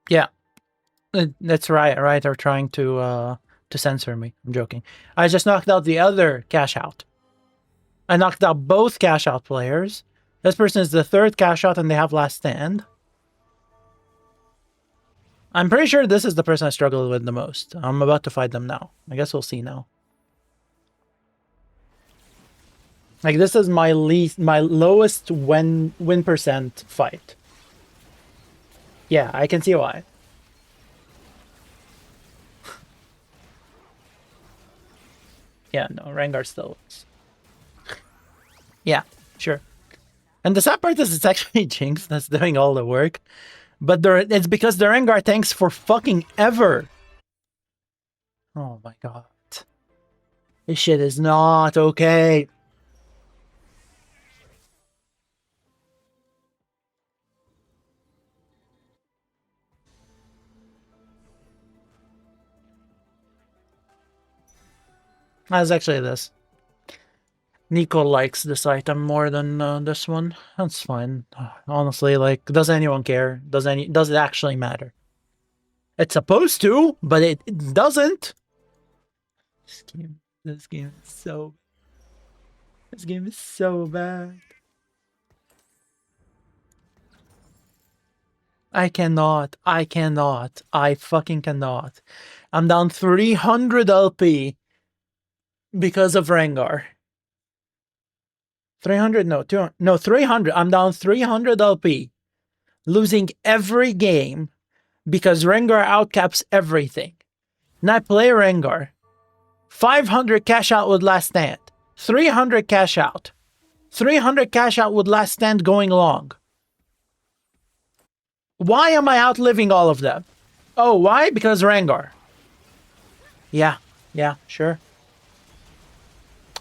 Yeah, that's right. Right, they're trying to censor me. I'm joking. I just knocked out the other cash out. I knocked out both cash out players. This person is the third cash out, and they have last stand. I'm pretty sure this is the person I struggled with the most. I'm about to fight them now. I guess we'll see now. Like, this is my lowest win percent fight. Yeah, I can see why. Yeah, no, Rengar still wins. Yeah, sure. And the sad part is it's actually Jinx that's doing all the work. But it's because the Rengar tanks for fucking ever. Oh my god. This shit is not okay. That's actually this. Nico likes this item more than this one. That's fine. Honestly, like, does anyone care? Does it actually matter? It's supposed to, but it doesn't. This game is so. This game is so bad. I cannot. I fucking cannot. I'm down 300 LP because of Rengar. 300? No, 200. No, 300. I'm down 300 LP. Losing every game because Rengar outcaps everything. And I play Rengar. 500 cash out with last stand. 300 cash out. 300 cash out with last stand going long. Why am I outliving all of them? Oh, why? Because Rengar. Yeah, sure.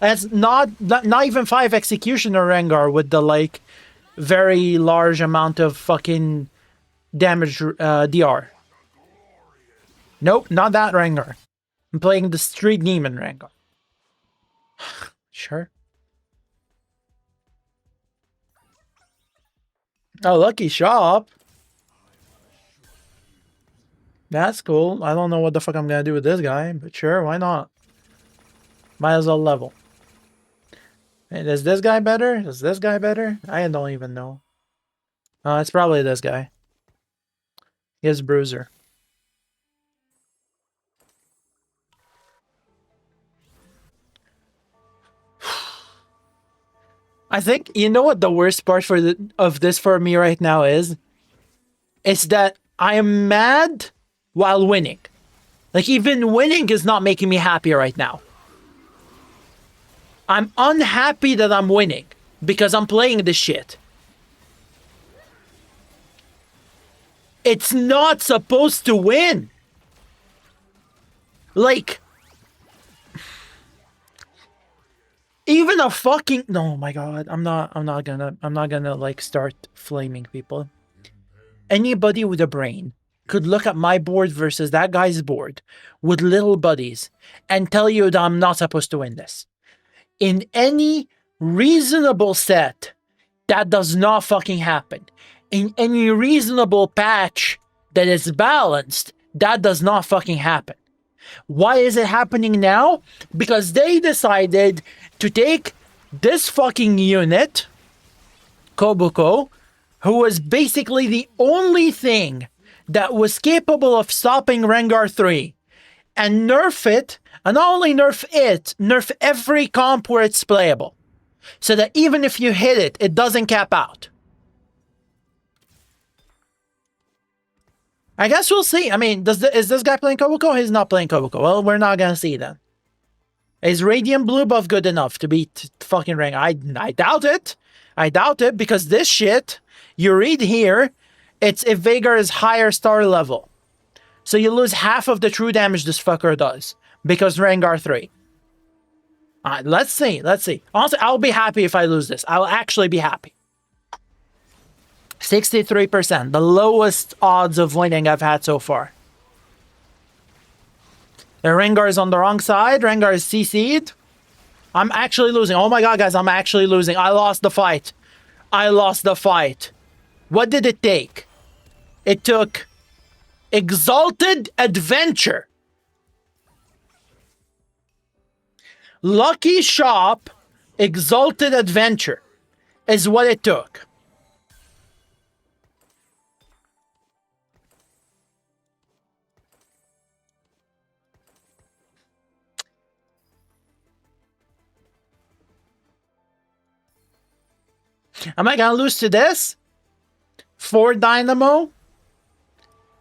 It's not even 5 Executioner Rengar with the, like, very large amount of fucking damage DR. Nope, not that Rengar. I'm playing the Street Demon Rengar. Sure. Oh, lucky shop. That's cool. I don't know what the fuck I'm gonna do with this guy, but sure, why not? Might as well level. And is this guy better? Is this guy better? I don't even know. It's probably this guy. He has Bruiser. I think, you know what the worst part of this for me right now is? It's that I am mad while winning. Like, even winning is not making me happy right now. I'm unhappy that I'm winning because I'm playing this shit. It's not supposed to win. Like, even a fucking, oh my god, I'm not gonna like start flaming people. Anybody with a brain could look at my board versus that guy's board with little buddies and tell you that I'm not supposed to win this. In any reasonable set, that does not fucking happen. In any reasonable patch that is balanced, that does not fucking happen. Why is it happening now? Because they decided to take this fucking unit, Kobuko, who was basically the only thing that was capable of stopping Rengar 3, and nerf it, and not only nerf it, nerf every comp where it's playable. So that even if you hit it, it doesn't cap out. I guess we'll see. I mean, is this guy playing Kobuko? He's not playing Kobuko. Well, we're not gonna see then. Is Radiant Blue buff good enough to beat fucking Rengar? I doubt it. I doubt it, because this shit, you read here, it's if Veigar is higher star level. So you lose half of the true damage this fucker does, because Rengar 3. Alright, let's see. Honestly, I'll be happy if I lose this. I'll actually be happy. 63%, the lowest odds of winning I've had so far. The Rengar is on the wrong side. Rengar is CC'd. I'm actually losing. Oh my god, guys, I'm actually losing. I lost the fight. What did it take? It took Exalted Adventure. Lucky Shop Exalted Adventure is what it took. Am I gonna lose to this? 4 Dynamo?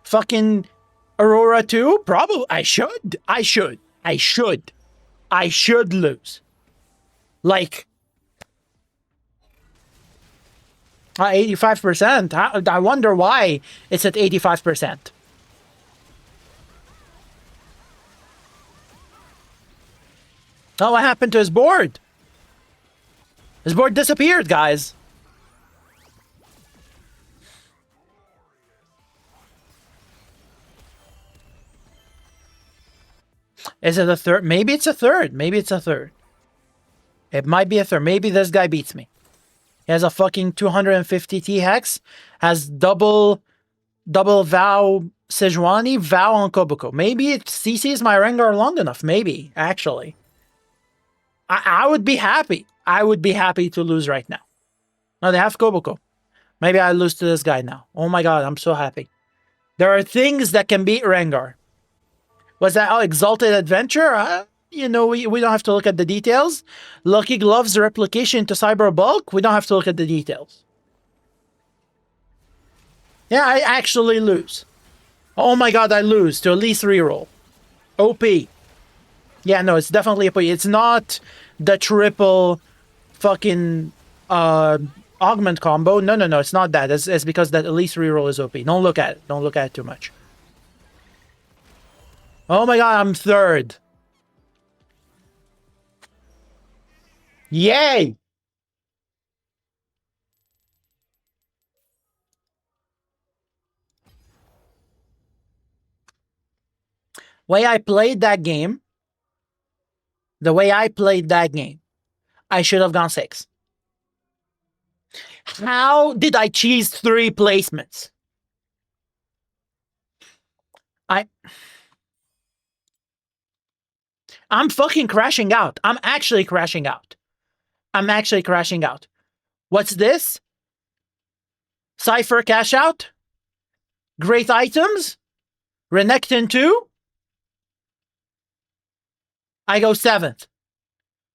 Fucking Aurora 2? Probably. I should lose. Like, 85%. I wonder why it's at 85%. Oh, what happened to his board? His board disappeared, guys. Is it a third? Maybe it's a third. Maybe it's a third. It might be a third. Maybe this guy beats me. He has a fucking 250 T hex. Has double Vow Sejuani, Vow on Kobuko. Maybe it CCs my Rengar long enough. Maybe, actually. I would be happy. I would be happy to lose right now. No, they have Kobuko. Maybe I lose to this guy now. Oh my god, I'm so happy. There are things that can beat Rengar. Was that Exalted Adventure? You know, we don't have to look at the details. Lucky Gloves replication to Cyber Bulk? We don't have to look at the details. Yeah, I actually lose. Oh my god, I lose to Elise reroll. OP. Yeah, no, it's definitely OP. It's not the triple fucking augment combo. No, it's not that. It's because that Elise reroll is OP. Don't look at it. Don't look at it too much. Oh my god, I'm third. Yay! Way I played that game, the way I played that game, I should have gone 6. How did I cheese 3 placements? I'm fucking crashing out. I'm actually crashing out. What's this? Cypher cash out? Great items? Renekton 2? I go 7th.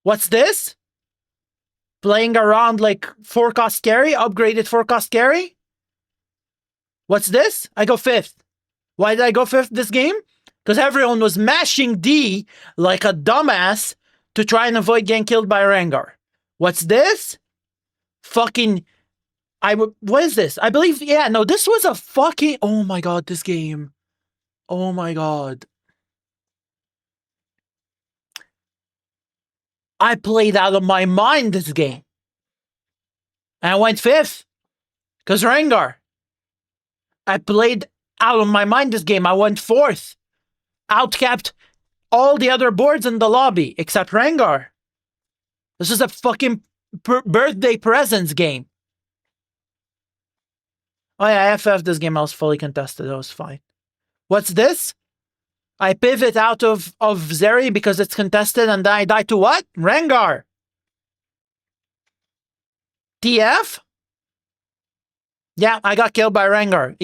What's this? Playing around like forecast carry, upgraded forecast carry? What's this? I go 5th. Why did I go 5th this game? Because everyone was mashing D like a dumbass to try and avoid getting killed by Rengar. What's this? Fucking... What is this? I believe... Yeah, no, this was a fucking... Oh my god, this game. Oh my god. I played out of my mind this game. And I went 5th. Because Rengar. I played out of my mind this game. I went 4th. Outcapped all the other boards in the lobby, except Rengar. This is a fucking birthday presents game. Oh yeah, I FF this game. I was fully contested. That was fine. What's this? I pivot out of Zeri because it's contested, and then I die to what? Rengar. TF? Yeah, I got killed by Rengar.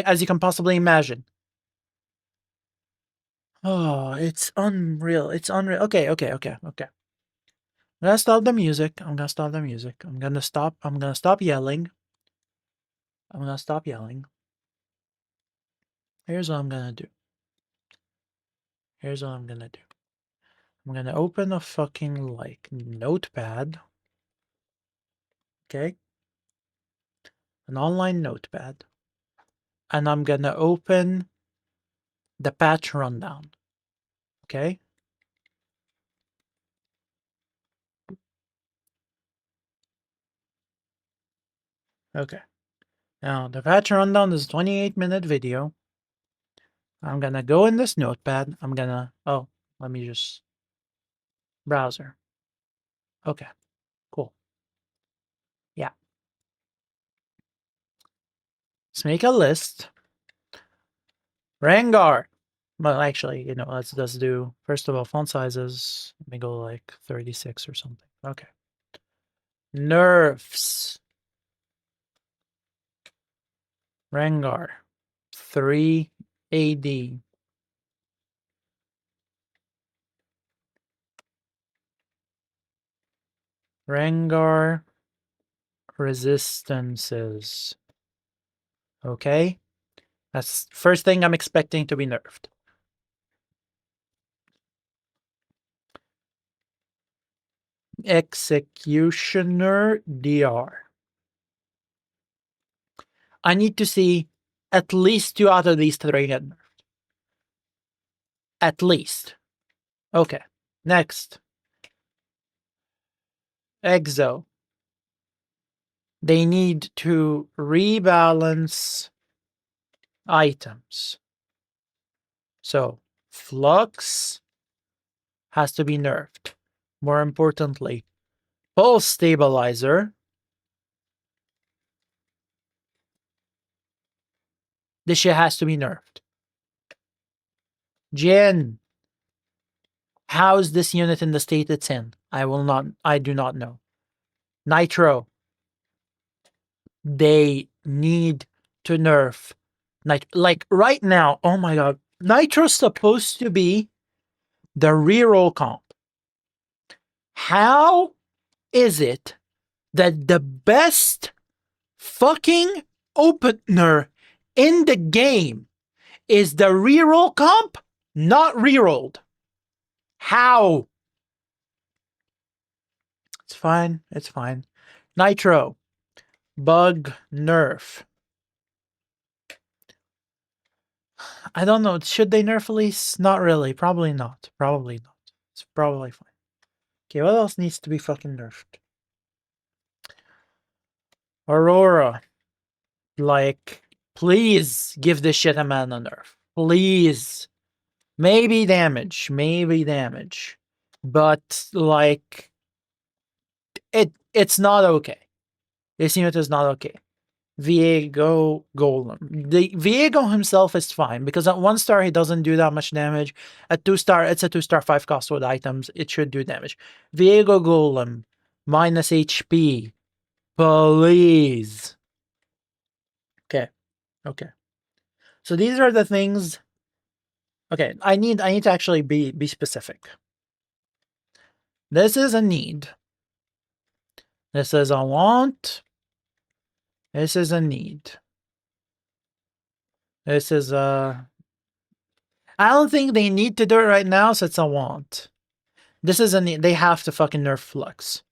As you can possibly imagine. Oh, it's unreal. It's unreal. Okay. I'm gonna stop the music. I'm gonna stop yelling. Here's what I'm gonna do. I'm gonna open a fucking, like, notepad. Okay? An online notepad. And I'm gonna open the patch rundown. Okay? Okay. Now, the patch rundown is a 28-minute video. I'm gonna go in this notepad. Oh, let me just... Browser. Okay. Cool. Yeah. Let's make a list Rengar. Well, actually, let's just do, first of all, font sizes. Let me go like 36 or something. Okay. Nerfs. Rengar. 3 AD. Rengar resistances. Okay. That's first thing I'm expecting to be nerfed. Executioner DR. I need to see at least 2 out of these 3 get nerfed. At least. Okay. Next. Exo. They need to rebalance items. So, Flux has to be nerfed. More importantly, Pulse Stabilizer. This shit has to be nerfed. Jin. How's this unit in the state it's in? I do not know. Nitro. They need to nerf like right now. Oh my god. Nitro's supposed to be the reroll comp. How is it that the best fucking opener in the game is the reroll comp not rerolled? How? It's fine. It's fine. Nitro. Bug nerf. I don't know. Should they nerf Elise? Not really. Probably not. Probably not. It's probably fine. Okay, what else needs to be fucking nerfed? Aurora. Like, please give this shit a mana nerf. Please. Maybe damage. Maybe damage. But, like, it's not okay. This unit is not okay. Viego Golem. The Viego himself is fine because at 1 star he doesn't do that much damage. At 2 star, it's a 2 star 5 cost with items. It should do damage. Viego Golem, minus HP. Please. Okay. Okay. So these are the things. Okay, I need to actually be specific. This is a need. This is a want. This is a need. This is a... I don't think they need to do it right now, so it's a want. This is a need. They have to fucking nerf Flux.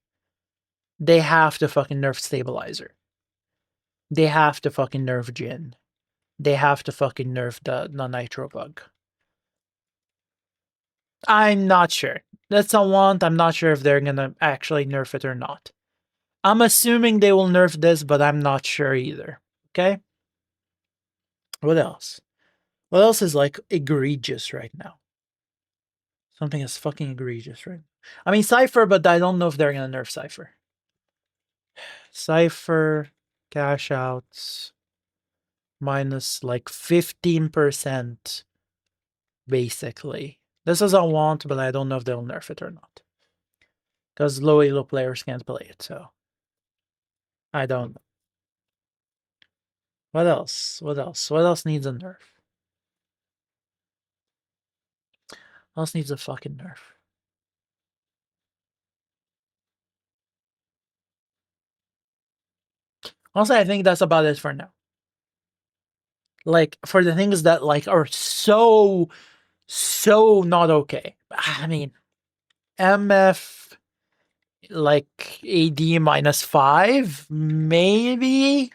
They have to fucking nerf Stabilizer. They have to fucking nerf Jin. They have to fucking nerf the Nitro bug. I'm not sure. That's a want. I'm not sure if they're gonna actually nerf it or not. I'm assuming they will nerf this, but I'm not sure either. Okay? What else? What else is like egregious right now? Something is fucking egregious, right? I mean, Cypher, but I don't know if they're gonna nerf Cypher. Cypher, cash outs, minus like 15%, basically. This is a want, but I don't know if they'll nerf it or not. Because low elo players can't play it, so I don't know. What else? What else? What else needs a nerf? What else needs a fucking nerf? Honestly, I think that's about it for now. Like, for the things that, like, are so not okay. I mean, MF, like, AD minus 5, maybe?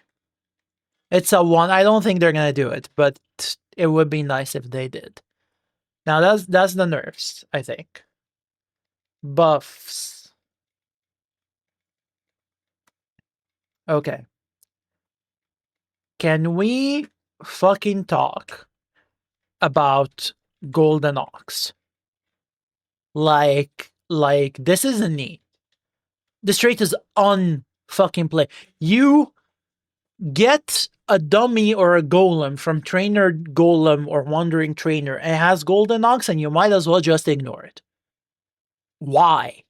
It's a 1. I don't think they're gonna do it, but it would be nice if they did. Now, that's the nerfs, I think. Buffs. Okay. Can we fucking talk about Golden Ox? Like, this is a need. This trait is unfucking play. You get a dummy or a golem from Trainer Golem or Wandering Trainer and it has Golden Ox, and you might as well just ignore it. Why?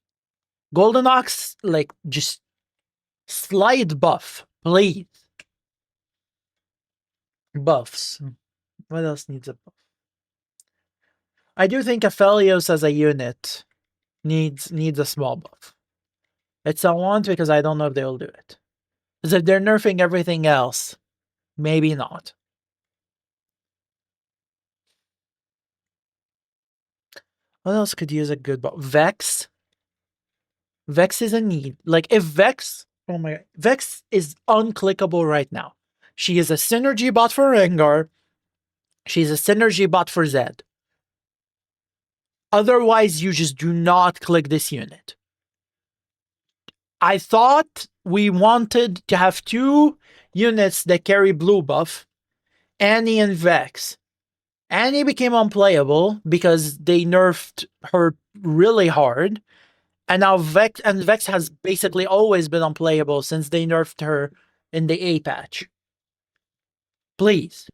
Golden Ox, like, just slight buff, please. Buffs. What else needs a buff? I do think Aphelios as a unit needs a small buff. It's a want because I don't know if they'll do it. Because if they're nerfing everything else, maybe not. What else could use a good buff? Vex. Vex is a need. Like, if Vex... Oh my... Vex is unclickable right now. She is a synergy bot for Rengar. She's a synergy bot for Zed. Otherwise, you just do not click this unit. I thought we wanted to have 2 units that carry blue buff, Annie and Vex. Annie became unplayable because they nerfed her really hard, and now Vex has basically always been unplayable since they nerfed her in the A patch. Please.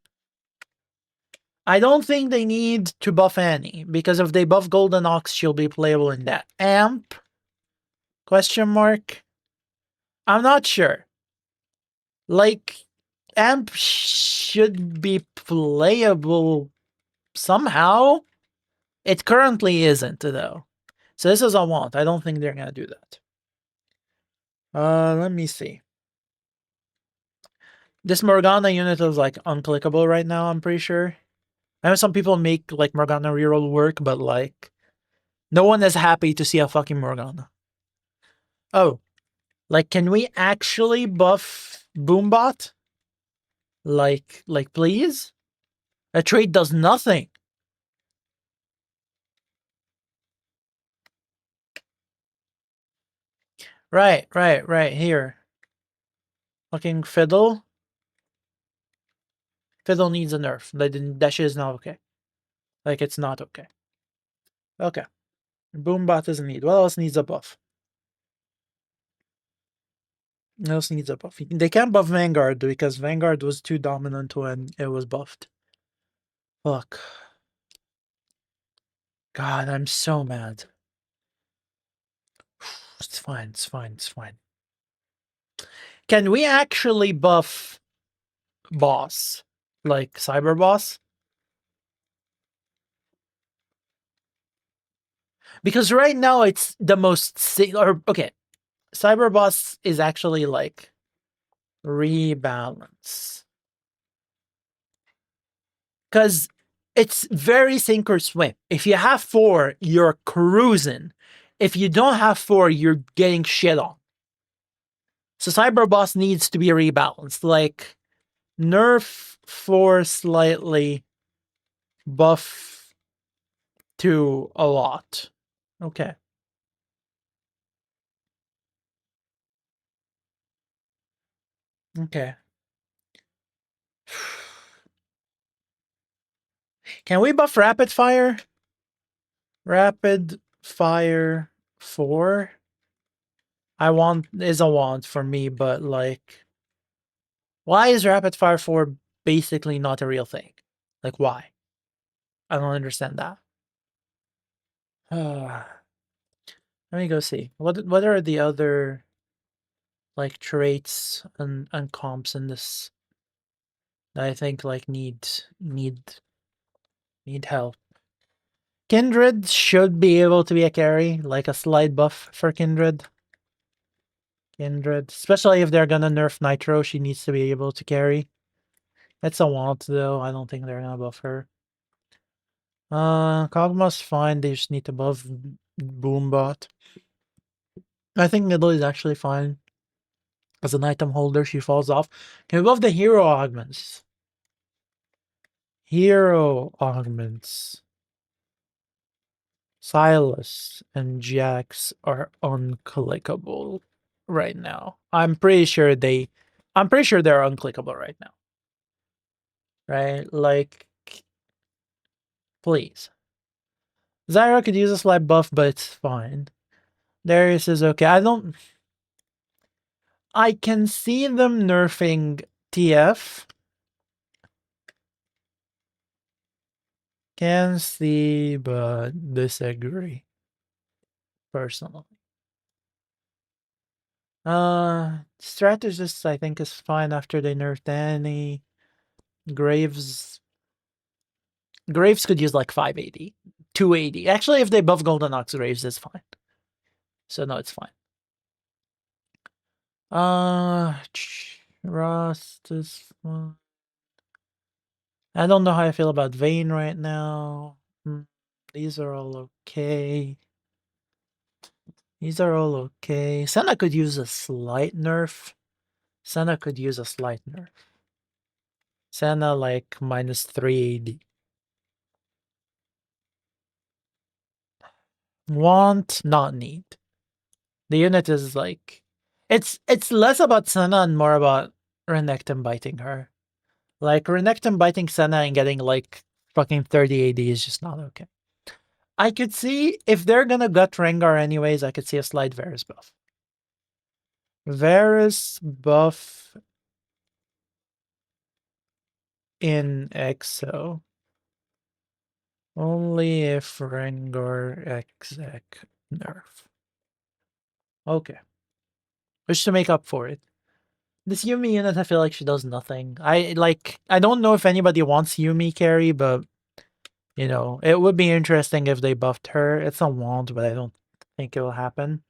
I don't think they need to buff Annie, because if they buff Golden Ox, she'll be playable in that. Amp? Question mark? I'm not sure. Like, Amp should be playable somehow. It currently isn't, though. So this is a want. I don't think they're gonna do that. Let me see. This Morgana unit is, like, unclickable right now, I'm pretty sure. I know some people make, like, Morgana reroll work, but, like, no one is happy to see a fucking Morgana. Oh. Like, can we actually buff Boombot? Like, please? A trait does nothing. Right, here. Fucking Fiddle. Fiddle needs a nerf. That shit is not okay. Like, it's not okay. Okay. Boombot doesn't need. What else needs a buff? What else needs a buff? They can't buff Vanguard because Vanguard was too dominant when it was buffed. Fuck. God, I'm so mad. It's fine, it's fine, it's fine. Can we actually buff boss? Like Cyber Boss? Because right now it's the most... okay. Cyber Boss is actually like... rebalance. Because it's very sink or swim. If you have 4, you're cruising. If you don't have 4, you're getting shit on. So Cyber Boss needs to be rebalanced. Like, nerf 4 slightly, buff 2 a lot. Okay. Okay. Can we buff Rapid Fire? Rapid Fire 4? Is a want for me, but like... Why is Rapid Fire 4 basically not a real thing? Like, why? I don't understand that. Let me go see. What are the other, like, traits and comps in this that I think, like, need help? Kindred should be able to be a carry, like a slight buff for Kindred. Kindred, especially if they're gonna nerf Nitro, she needs to be able to carry. It's a want, though. I don't think they're gonna buff her. Kog'Maw's fine. They just need to buff Boombot. I think Nidalee is actually fine. As an item holder, she falls off. Can we buff the hero augments? Hero augments. Silas and Jax are unclickable right now. I'm pretty sure they're unclickable right now. Right? Like, please. Zyra could use a slight buff, but it's fine. Darius is okay. I can see them nerfing TF, Can see, but disagree. Personally. Strategist I think is fine after they nerfed Annie. Graves could use like 580. 280. Actually, if they buff Golden Ox, Graves is fine. So no, it's fine. Rust is fine. I don't know how I feel about Vayne right now. These are all okay. These are all okay. Senna could use a slight nerf. Senna could use a slight nerf. Senna like minus 380. Want, not need. The unit is like it's less about Senna and more about Renekton biting her. Like Renekton biting Senna and getting like fucking 30 AD is just not okay. I could see if they're gonna gut Rengar anyways, I could see a slight Varus buff. Varus buff in EXO. Only if Rengar exec nerf. Okay. Just to make up for it. This Yumi unit, I feel like she does nothing. I don't know if anybody wants Yumi carry, but you know, it would be interesting if they buffed her. It's a wand, but I don't think it will happen.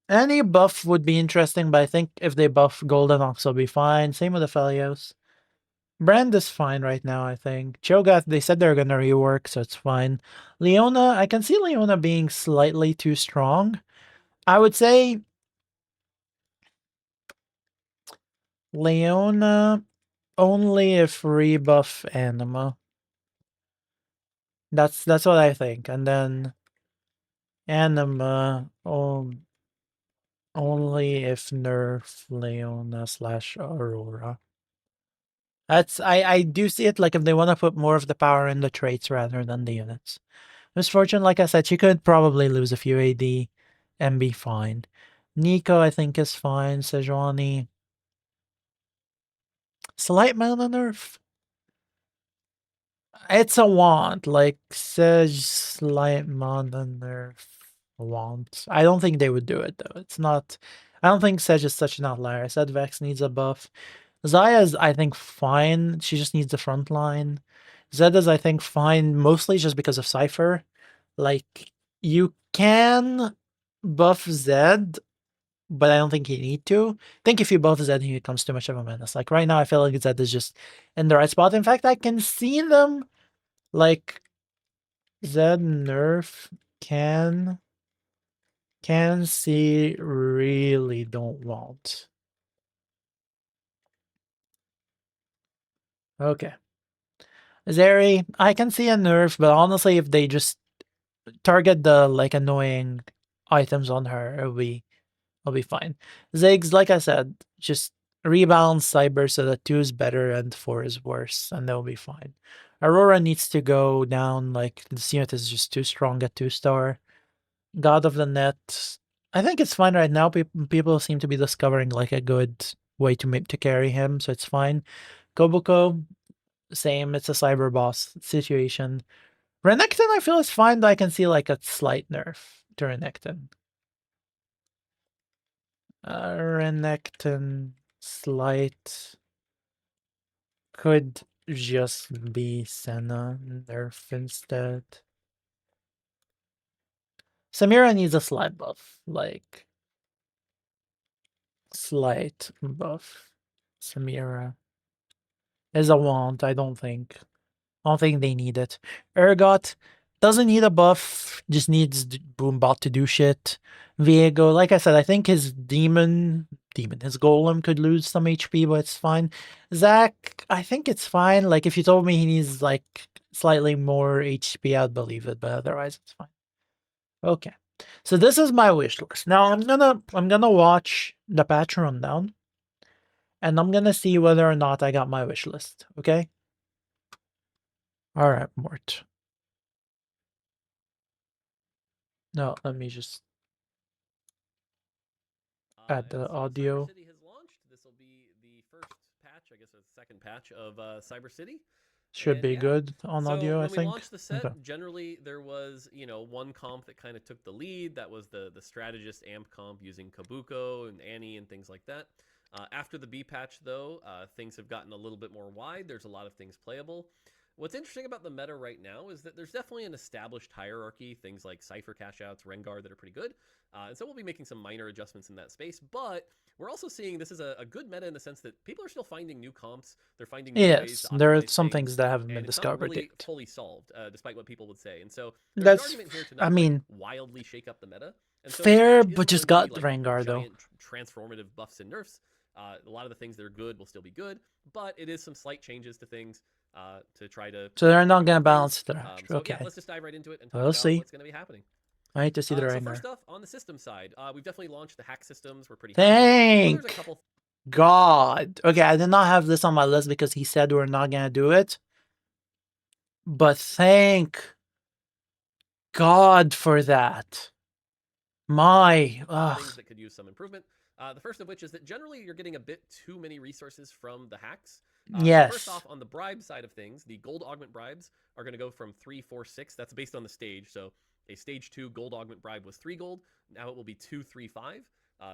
Any buff would be interesting, but I think if they buff Golden Ox will be fine. Same with the Aphelios. Brand is fine right now, I think. Cho'Gath, they said they're gonna rework, so it's fine. Leona, I can see Leona being slightly too strong. I would say Leona only if rebuff Anima. That's what I think. And then Anima only if nerf Leona / Aurora. That's I do see it like if they want to put more of the power in the traits rather than the units. Misfortune, like I said, she could probably lose a few AD and be fine. Nico, I think, is fine. Sejuani. Slight mana nerf. It's a want. Like, Sej, slight mana nerf. Want. I don't think they would do it, though. It's not. I don't think Sej is such an outlier. I said Vex needs a buff. Zaya's, I think, fine. She just needs the front line. Zed is, I think, fine, mostly just because of Cypher. Like, you can buff Zed, but I don't think you need to. I think if you buff Zed, he becomes too much of a menace. Like, right now, I feel like Zed is just in the right spot. In fact, I can see them, like, Zed nerf can see really don't want. Okay. Zeri, I can see a nerf, but honestly, if they just target the like annoying items on her, it'll be fine. Ziggs, like I said, just rebalance Cyber so that 2 is better and 4 is worse, and they'll be fine. Aurora needs to go down, like this unit is just too strong at 2-star. God of the Net, I think it's fine right now. People seem to be discovering like a good way to carry him, so it's fine. Kobuko, same, it's a cyber boss situation. Renekton, I feel is fine, though I can see like a slight nerf to Renekton. Renekton slight could just be Senna nerf instead. Samira needs a slight buff, like slight buff. Samira is a want, I don't think. I don't think they need it. Urgot doesn't need a buff, just needs Boombot to do shit. Viego, like I said, I think his his golem could lose some HP, but it's fine. Zac, I think it's fine. Like if you told me he needs like slightly more HP, I'd believe it, but otherwise it's fine. Okay. So this is my wish list. Now I'm gonna watch the patch rundown and I'm gonna see whether or not I got my wish list. Okay? Alright, Mort. No, let me just add the audio. Cyber City has launched. This will be the first patch, I guess, the second patch of Cyber City. Should And be yeah. good on So audio, I when we think. launched the Okay. set, generally there was, one comp that kind of took the lead. That was the strategist amp comp using Kabuko and Annie and things like that. After the B patch, though, things have gotten a little bit more wide. There's a lot of things playable. What's interesting about the meta right now is that there's definitely an established hierarchy, things like Cypher cash outs, Rengar that are pretty good. And so we'll be making some minor adjustments in that space. But we're also seeing this is a good meta in the sense that people are still finding new comps. They're finding new ways to Yes, there are optimize some things, things that haven't been and it's not discovered really yet. fully solved, despite what people would say. And so there's an That's, argument here to I not like mean, wildly shake up the meta. And so this fair, patch but isn't just going to be got like Rengar though. giant transformative buffs and nerfs. A lot of the things that are good will still be good, but it is some slight changes to things to try to So they're not gonna improve things. balance the match. So yeah, Okay. let's just dive right into it and talk We'll about see. what's going to be happening. I need to see the So Rengar. first off, on the system side, we've definitely launched the hack systems. We're pretty happy. So there's a Thank couple. God. Okay, I did not have this on my list because he said we're not gonna do it. But thank God for that. My, Things ugh. that could use some improvement. The first of which is that generally you're getting a bit too many resources from the hacks. So first Yes. off, on the bribe side of things, the gold augment bribes are going to go from 3, 4, 6. That's based on the stage. So a stage 2 gold augment bribe was 3 gold. Now it will be 2, 3, 5.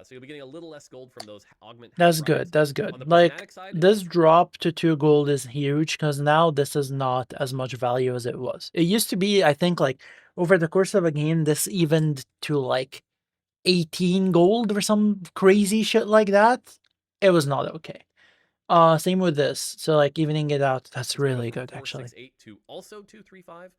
So you'll be getting a little less gold from those augment hack That's good. bribes. That's On good. the Like prismatic side, this drop to 2 gold is huge because now this is not as much value as it was. It used to be, I think, like over the course of a game, this evened to like 18 gold or some crazy shit like that. It was not okay. Same with this. So like evening it out, that's it's going to go really from good 4, actually. 6, 8 to also 2, 3, 5.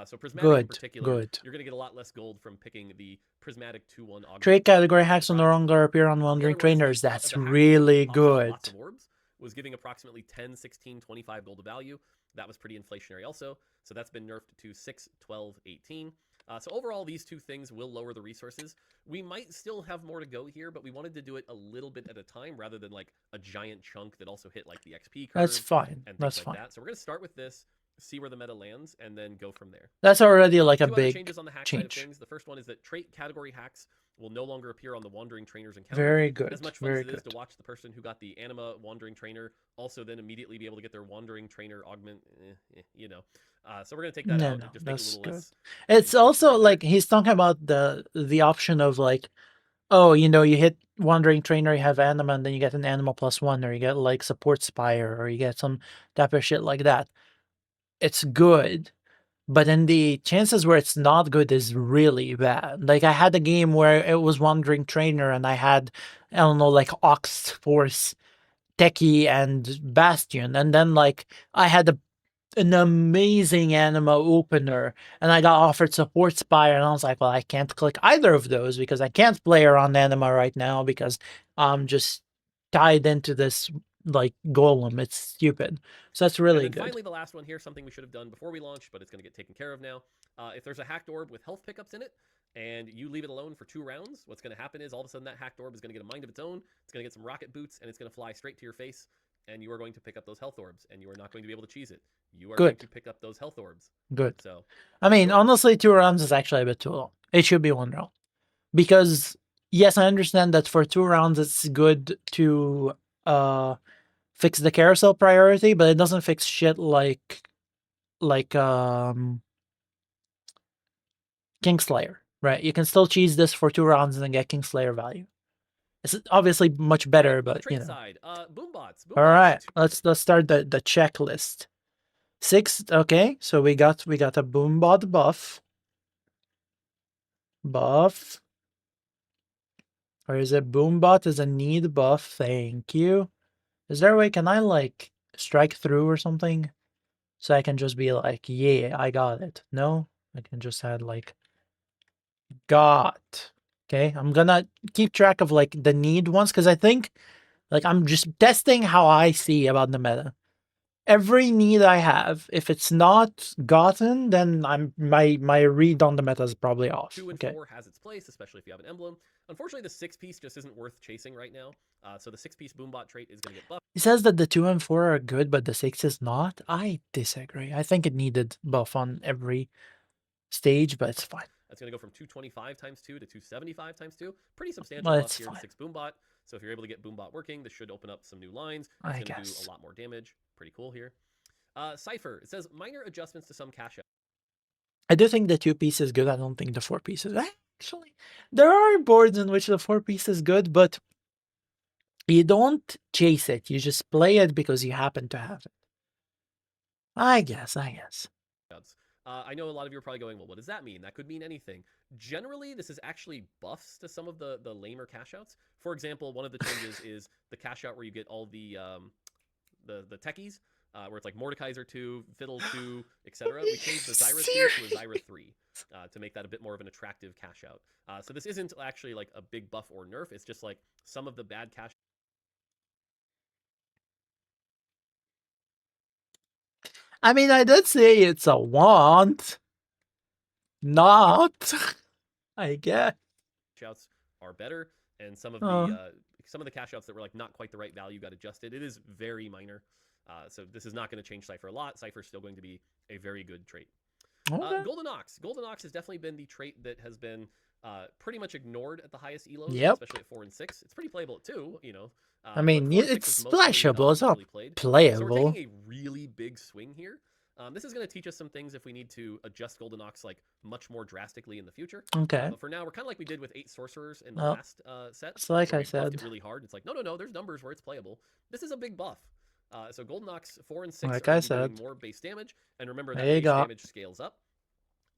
So prismatic in Good, particular, good. you're going to get a lot less gold from picking the prismatic 2-1 augment Trade category hacks on the bribes. longer appear on The Wandering other one is Trainers. That's the hack orb really pops out lots good. of orbs, was giving approximately 10, 16, 25 gold of value. That was pretty inflationary also. So that's been nerfed to 6, 12, 18. So overall, these two things will lower the resources. We might still have more to go here, but we wanted to do it a little bit at a time rather than like a giant chunk that also hit like the XP That's curve fine. and things That's like fine. that. So we're going to start with this, see where the meta lands, and then go from there. That's already like a Two other big changes on the hack side of change. things. The first one is that trait category hacks will no longer appear on the Wandering Trainer's encounter. Very As good. much fun as Very it is to good. watch the person who got the Anima Wandering Trainer also then immediately be able to get their Wandering Trainer augment, so we're going to take that No, out no, and just make it a that's little good. less It's also inflationary there. like he's talking about the option of like, oh, you hit Wandering Trainer, you have Anima, and then you get an Anima +1, or you get like Support Spire, or you get some type of shit like that. It's good, but then the chances where it's not good is really bad. Like I had a game where it was Wandering Trainer, and I had, I don't know, like Ox Force, Techie, and Bastion, and then like I had an amazing Anima opener, and I got offered Support Spire, and I was like, well, I can't click either of those because I can't play around Anima right now because I'm just tied into this like golem. It's stupid. So that's And really then good. finally, the last one here, something we should have done before we launched, but it's going to get taken care of now. If there's a hacked orb with health pickups in it, and you leave it alone for 2 rounds, what's going to happen is all of a sudden that hacked orb is going to get a mind of its own. It's going to get some rocket boots, and it's going to fly straight to your face, and you are going to pick up those health orbs, and you are not going to be able to cheese it. You are going Good. to pick up those health orbs. Good. So I mean, enjoy. honestly, 2 rounds is actually a bit too long. It should be 1 round. Because yes, I understand that for 2 rounds it's good to fix the carousel priority, but it doesn't fix shit like Kingslayer, right? You can still cheese this for 2 rounds and then get Kingslayer value. It's obviously much All right, better, on the but trait side, boombots. All Boombots. right, let's start the checklist. 6. Okay, so we got a Boombot buff. Or is it Boombot is a need buff? Thank you. Is there a way, can I like strike through or something? So I can just be like, yeah, I got it. No? I can just add like, got. Okay, I'm gonna keep track of like the need ones because I think like I'm just testing how I see about the meta. Every need I have, if it's not gotten, then my read on the meta is probably off. 2 and Okay. 4 has its place, especially if you have an emblem. Unfortunately, the 6-piece just isn't worth chasing right now. So the 6-piece boombot trait is going to get buffed. He says that the 2 and 4 are good, but the 6 is not. I disagree. I think it needed buff on every stage, but it's fine. That's going to go from 225 times 2 to 275 times 2. Pretty substantial Well, buff it's here to fine. 6 Boombot. So if you're able to get Boombot working, this should open up some new lines. It's I going to do guess. a lot more damage. Pretty cool here. Cypher, it says minor adjustments to some cash out. I do think the 2-piece is good. I don't think the 4-piece is. Actually, there are boards in which the 4-piece is good, but you don't chase it. You just play it because you happen to have it. I guess. I know a lot of you are probably going, well, what does that mean? That could mean anything. Generally, this is actually buffs to some of the lamer cash outs. For example, one of the changes is the cash out where you get all the techies, where it's like Mordekaiser 2, Fiddle 2, etc. We changed the Zyra 2 to a Zyra 3 to make that a bit more of an attractive cash out. So this isn't actually like a big buff or nerf. It's just like some of the bad cash. I mean, I did say it's a want, not. I guess. Outs are better, and some of the cash outs that were like not quite the right value got adjusted. It is very minor, so this is not going to change Cypher a lot. Cypher is still going to be a very good trait. Okay. Golden Ox. Golden Ox has definitely been the trait that has been pretty much ignored at the highest elos, especially at 4 and 6. It's pretty playable at 2, you know. I mean, it's splashable. It's not playable. So we're taking a really big swing here. This is going to teach us some things if we need to adjust Golden Ox like much more drastically in the future. Okay. But for now, we're kind of like we did with 8 sorcerers in the last set. It's like I said, it really hard. It's like no, there's numbers where it's playable. This is a big buff. So Golden Ox 4 and 6 like are I doing said, more base damage, and remember that base damage scales up,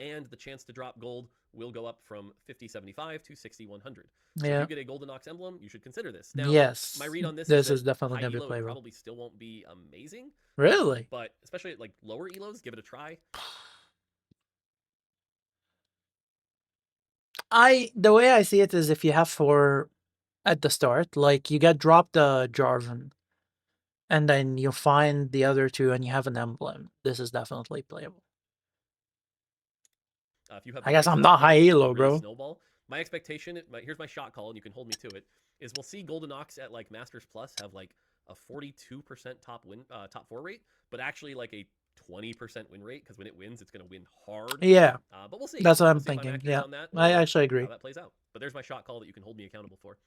and the chance to drop gold will go up from 50-75 to 60-100. So if you get a Golden Ox emblem, you should consider this. Now, my read on this is definitely gonna be playable. Probably still won't be amazing. Really? But especially at like lower elos, give it a try. The way I see it is if you have 4 at the start, like you get dropped the Jarvan, and then you find the other 2 and you have an emblem, this is definitely playable. If you have I guess I'm not high elo, bro. Snowball. My expectation, here's my shot call, and you can hold me to it, is we'll see Golden Ox at like Masters Plus have like a 42% top 4 rate, but actually like a 20% win rate, because when it wins, it's going to win hard. Yeah. But we'll see. That's what I'm thinking. Yeah. I actually agree. How that plays out. But there's my shot call that you can hold me accountable for.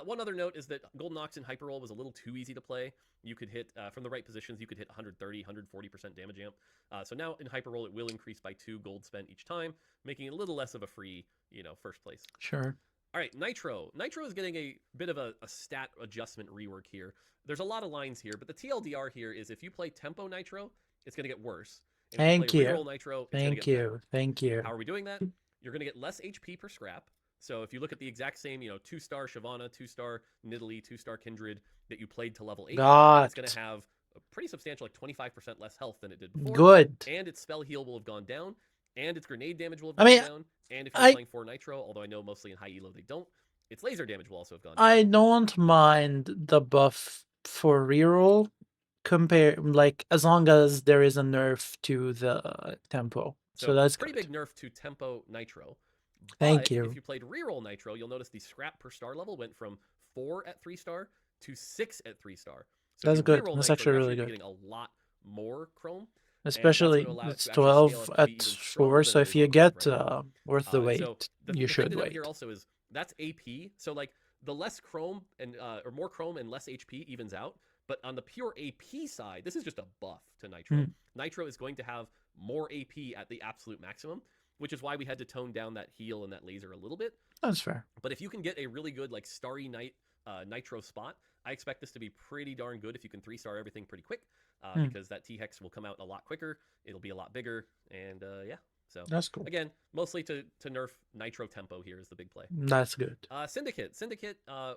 One other note is that Golden Ox in Hyper Roll was a little too easy to play. You could hit, from the right positions, you could hit 130, 140% damage amp. So now in Hyper Roll, it will increase by 2 gold spent each time, making it a little less of a free, first place. Sure. All right, Nitro. Nitro is getting a bit of a stat adjustment rework here. There's a lot of lines here, but the TLDR here is if you play Tempo Nitro, it's going to get worse. And Thank you. Reroll Nitro, it's Thank you. Thank you. How are we doing that? You're going to get less HP per scrap. So if you look at the exact same, 2-star Shyvana, 2-star Nidalee, 2-star Kindred that you played to level 8, it's going to have a pretty substantial, like 25% less health than it did before. Good. And its spell heal will have gone down, and its grenade damage will have gone down. And if you're playing 4 Nitro, although I know mostly in high elo they don't, its laser damage will also have gone down. I don't mind the buff for reroll, as long as there is a nerf to the tempo. So that's pretty big nerf to Tempo Nitro. Thank you. If you played reroll Nitro, you'll notice the scrap per star level went from 4 at 3-star to 6 at 3-star. So that's good. That's Nitro, actually really good. Getting a lot more chrome. Especially it's 12 at 4, so if you get worth the wait, you should wait. Here also is that's AP. So like the less chrome and or more chrome and less HP evens out. But on the pure AP side, this is just a buff to Nitro. Nitro is going to have more AP at the absolute maximum, which is why we had to tone down that heal and that laser a little bit. That's fair. But if you can get a really good like Starry Night Nitro spot, I expect this to be pretty darn good if you can 3-star everything pretty quick, because that T-Hex will come out a lot quicker, it'll be a lot bigger, and yeah. So that's cool. Again, mostly to nerf Nitro tempo here is the big play. That's good. Syndicate.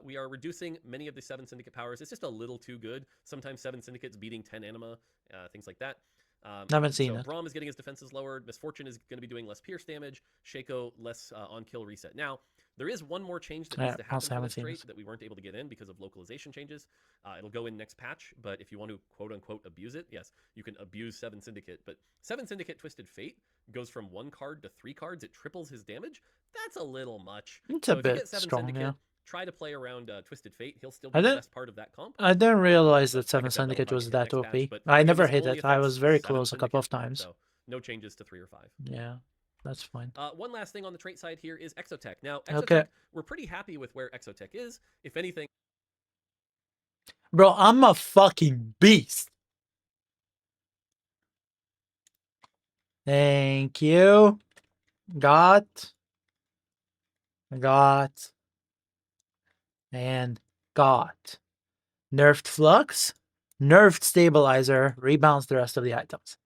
We are reducing many of the 7 Syndicate powers. It's just a little too good. Sometimes 7 Syndicates beating 10 Anima, things like that. Haven't seen it. Braum is getting his defenses lowered. Misfortune is going to be doing less pierce damage. Shaco less on-kill reset. Now, there is one more change that needs to happen for this trait that we weren't able to get in because of localization changes. It'll go in next patch, but if you want to quote-unquote abuse it, yes, you can abuse 7 Syndicate. But 7 Syndicate Twisted Fate goes from 1 card to 3 cards. It triples his damage. That's a little much. It's a bit strong, yeah. Try to play around Twisted Fate. He'll still be the best part of that comp. I didn't realize that 7 Syndicate was that OP. I never hit it. I was very close a couple of times. So no changes to 3 or 5. Yeah, that's fine. One last thing on the trait side here is Exotech. Now, Exotech, we're pretty happy with where Exotech is. If anything... Bro, I'm a fucking beast. Thank you. Got. And got. Nerfed Flux. Nerfed Stabilizer. Rebounds the rest of the items.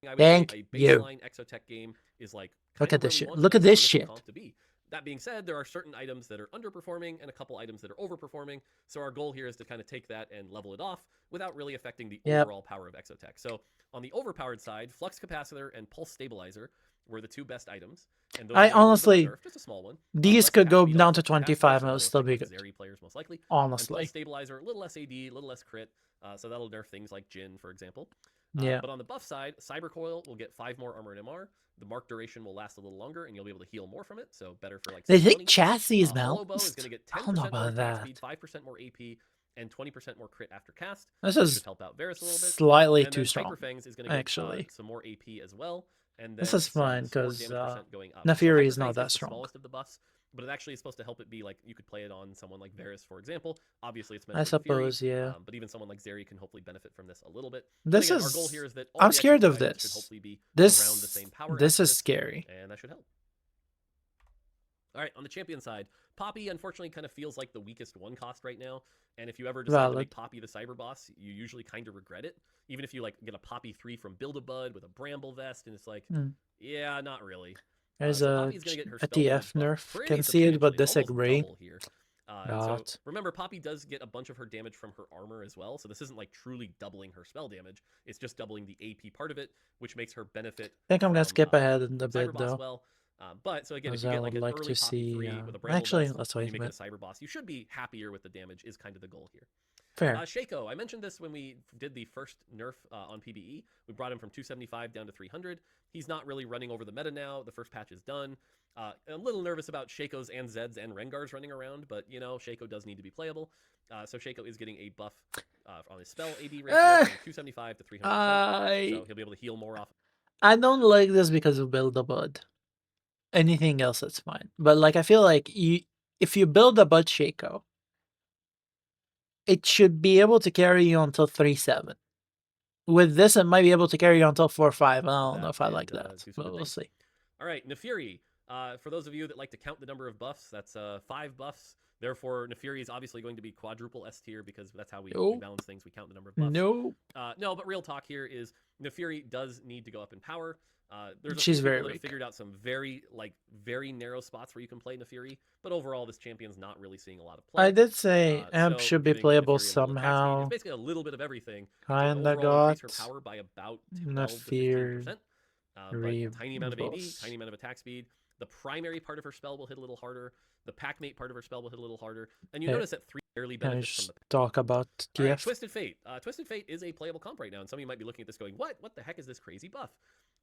I would Thank say a you. baseline Exotech game is like Look kind at of where this we shit. want Look at the this Initial shit. comp to be. That being said, there are certain items that are underperforming and a couple items that are overperforming. So our goal here is to kind of take that and level it off without really affecting the Yep. overall power of Exotech. So on the overpowered side, Flux Capacitor and Pulse Stabilizer were the two best items. And those I are getting a little bit honestly, of nerf, just a small one. these Less could go attack speed on down to Flux Capacitor, 25 so and it'll that'll still be affect good. Zeri players most likely. And Pulse Honestly. Stabilizer, a little less AD, a little less crit. So that'll nerf things like Jin, for example. Yeah. But on the buff side, Cyber Coil will get 5 more armor and MR. The mark duration will last a little longer, and you'll be able to heal more from it. So better for like. They think 620. chassis is Hollow Bow is balanced. going to get I 10% don't know more about attack that. speed, 5% more AP, and 20% more crit after cast. This Which is should help out Varus a little bit. slightly And too then strong. Hyper Fangs is going to get Actually, some more AP as well. And then this is some fine support because damage percent going up. Nefiri so is not Fangs that is the strong. smallest of the buffs, but it actually is supposed to help it be like you could play it on someone like Varus, for example. Obviously, it's meant I for Nefiri, suppose, yeah. but even someone like Zeri can hopefully benefit from this a little bit. This again, is. our goal here is that all I'm the scared Exotech of items should this. hopefully be This. around the same power. This is access, scary. and that should help. All right, on the champion side, Poppy unfortunately kind of feels like the weakest one cost right now. And if you ever decide to make Poppy the cyber boss, you usually kind of regret it. Even if you like get a Poppy 3 from Build-A-Bud with a Bramble Vest, and it's like, yeah, not really. There's so a TF nerf. Can see it, but disagree. Here. So remember, Poppy does get a bunch of her damage from her armor as well. So this isn't like truly doubling her spell damage. It's just doubling the AP part of it, which makes her benefit. I think I'm gonna skip ahead in the bit though. Well. But so again, if you get like an early Poppy 3 with a Bramble actually, Vest, let's wait. You make it a cyber boss. You should be happier with the damage. Is kind of the goal here. Fair. Shaco, I mentioned this when we did the first nerf on PBE. We brought him from 275 down to 300. He's not really running over the meta now. The first patch is done. A little nervous about Shaco's and Zed's and Rengar's running around, but you know, Shaco does need to be playable. So Shaco is getting a buff on his spell AD ratio from 275 to 300. So he'll be able to heal more often. I don't like this because of Build-A-Bud. Anything else, that's fine. But like, I feel like if you build a Bud Shaco, it should be able to carry you until 3-7. With this, it might be able to carry you until 4-5. I don't know if I like that, but we'll see. All right, Nefiri. For those of you that like to count the number of buffs, that's 5 buffs. Therefore, Nefiri is obviously going to be quadruple S tier because that's how we balance things. We count the number of buffs. No, but real talk here is Nefiri does need to go up in power. There's She's very weak. Figured out some very narrow spots where you can play Nefiri, but overall this champion's not really seeing a lot of play. I did say Amp should be playable somehow. It's basically a little bit of everything. Kinda got her power by about Nefiri. Tiny amount of AD, tiny amount of attack speed. The primary part of her spell will hit a little harder. The Packmate part of her spell will hit a little harder. And you notice that 3 barely benefits from the talk about TF. Right, Twisted Fate. Twisted Fate is a playable comp right now, and some of you might be looking at this going, what? What the heck is this crazy buff?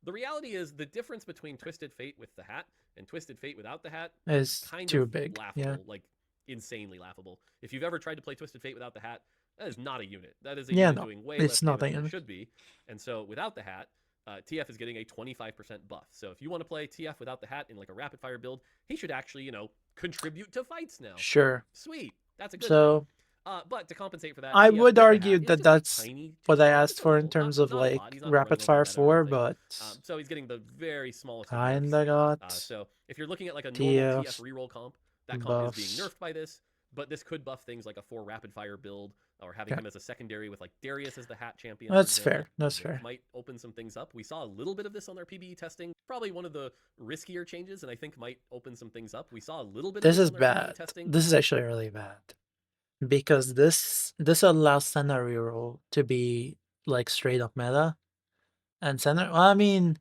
The reality is the difference between Twisted Fate with the hat and Twisted Fate without the hat is kind too of big. Laughable, like insanely laughable. If you've ever tried to play Twisted Fate without the hat, that is not a unit. That is a unit doing way less damage than it should be. And so without the hat, TF is getting a 25% buff. So if you want to play TF without the hat in like a rapid fire build, he should actually, you know, contribute to fights now. Sure. Sweet. That's a good thing. But to compensate for that, I would argue that that's what I asked for in terms of like rapid fire 4, but so he's getting the very smallest. Kinda got. So if you're looking at like a normal TF reroll comp, that comp is being nerfed by this. But this could buff things like a 4 rapid fire build, or having him as a secondary with like Darius as the hat champion. That's fair. That's fair. Might open some things up. We saw a little bit of this on our PBE testing. Probably one of the riskier changes, and I think might open some things up. We saw a little bit. This is bad. This is actually really bad, because this allows Senna reroll to be like straight up meta, and Senna. Well, I mean,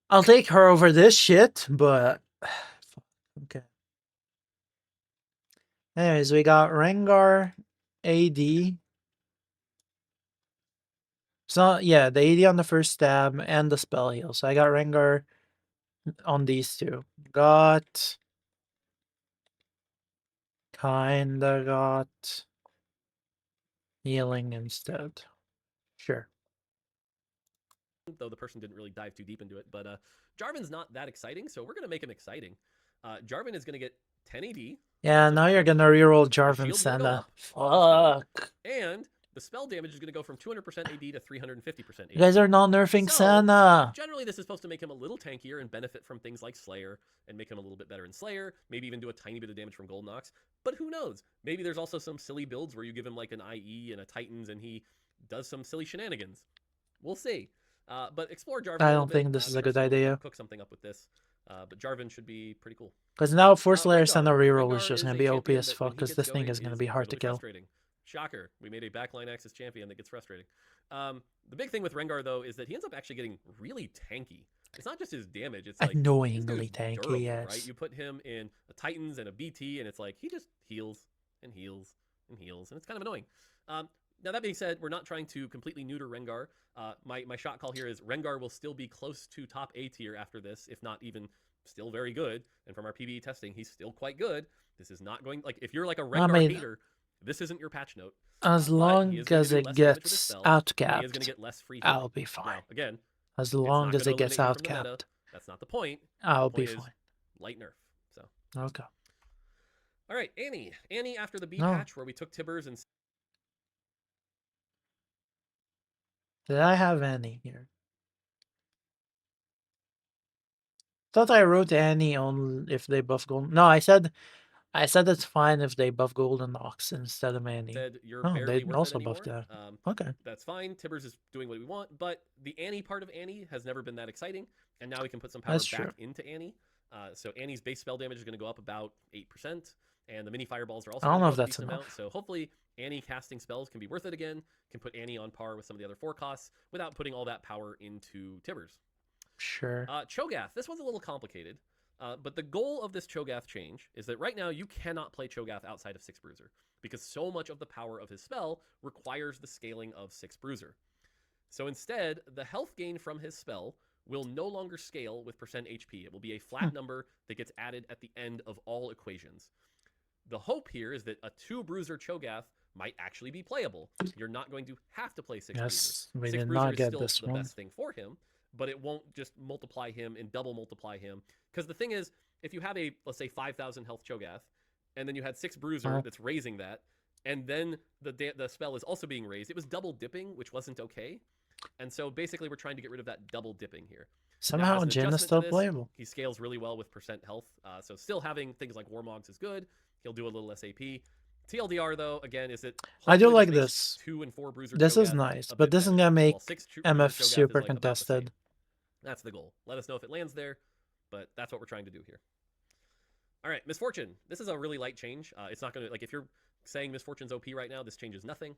I'll take her over this shit, but okay. Anyways, we got Rengar, AD. So yeah, the AD on the first stab and the spell heal. So I got Rengar on these two. Kinda got healing instead. Sure. Though the person didn't really dive too deep into it, but Jarvan's not that exciting, so we're gonna make him exciting. Jarvan is gonna get 10 AD. Yeah, now you're gonna reroll Jarvan Senna. Fuck. And the spell damage is going to go from 200% AD to 350% AD. You guys are not nerfing So, Senna. generally, this is supposed to make him a little tankier and benefit from things like Slayer and make him a little bit better in Slayer, maybe even do a tiny bit of damage from Golden Ox. But who knows? Maybe there's also some silly builds where you give him like an IE and a Titans and he does some silly shenanigans. We'll see. But explore Jarvan. I a don't little bit. think this is a Maybe good Arsenal will idea. cook something up with this. But Jarvan should be pretty cool. Because now Force Layer Rengar. Senna reroll Rengar is just is going a to be OP champion as that when fuck, he because gets this thing going is going to is be hard to brutally kill. frustrating. Shocker. We made a backline Axis champion that gets frustrating. The big thing with Rengar, though, is that he ends up actually getting really tanky. It's not just his damage. It's like this Annoyingly dude's tanky, durable, yes. right? You put him in a Titans and a BT, and it's like he just heals and heals and heals, and it's kind of annoying. Now, that being said, we're not trying to completely neuter Rengar. My shot call here is Rengar will still be close to top A tier after this, if not even still very good. And from our PvE testing, he's still quite good. This is not going, like, if you're like a Rengar hater, this isn't your patch note. As long as it gets outcapped, he is going to get less free I'll healing. be fine. Now, again, as long as it gets outcapped, that's not the point. I'll The be point is fine. light nerf. So Okay. all right, Annie. Annie after the B No. patch where we took Tibbers and Did I have any here? Thought I wrote any on if they buff gold. No, I said it's fine if they buff Golden Ox instead of Annie. said you're Oh, barely they worth also it anymore. buffed that. Okay. That's fine. Tibbers is doing what we want, but the Annie part of Annie has never been that exciting, and now we can put some power That's back true. into Annie. So Annie's base spell damage is going to go up about 8%, and the mini fireballs are also I don't gonna know go if up a that's decent enough. amount. So hopefully Annie casting spells can be worth it again, can put Annie on par with some of the other 4 costs without putting all that power into Tibbers. Sure. Cho'Gath. This one's a little complicated. But the goal of this Cho'Gath change is that right now you cannot play Cho'Gath outside of 6 Bruiser because so much of the power of his spell requires the scaling of 6 Bruiser. So instead, the health gain from his spell will no longer scale with percent HP. It will be a flat number that gets added at the end of all equations. The hope here is that a 2 Bruiser Cho'Gath might actually be playable. You're not going to have to play 6 Yes, Bruiser. we 6 did Bruiser not is get still this the one. best thing for him, but it won't just multiply him and double multiply him. Because the thing is, if you have a, let's say, 5,000 health Cho'Gath, and then you had 6 Bruiser that's raising that, and then the spell is also being raised, it was double dipping, which wasn't okay. And so basically we're trying to get rid of that double dipping here. Somehow Jhin is still playable. He scales really well with percent health. So still having things like Warmogs is good. He'll do a little SAP. TLDR though, again, is it? I do like this. 2 and 4 Bruiser. This is nice, but this is gonna make MF super contested. That's the goal. Let us know if it lands there, but that's what we're trying to do here. All right, Miss Fortune. This is a really light change. It's not gonna, like, if you're saying Miss Fortune's OP right now, this changes nothing.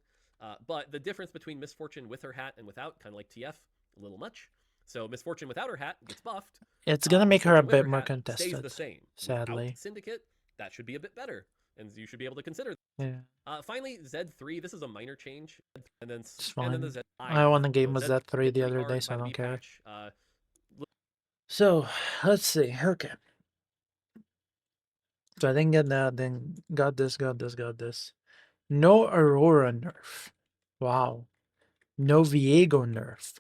But the difference between Miss Fortune with her hat and without, kind of like TF, a little much. So Miss Fortune without her hat gets buffed. It's gonna make her a bit more stays contested. the same. Sadly, without Syndicate, that should be a bit better, and you should be able to consider. Yeah. Finally, Z3. This is a minor change, and then It's fine. and then the Z5. I won a game with Z3 Z3 the other card day, so I by don't the care. patch, So let's see. Okay. So I didn't get that. Then got this. Got this. Got this. No Aurora nerf. Wow. No Viego nerf.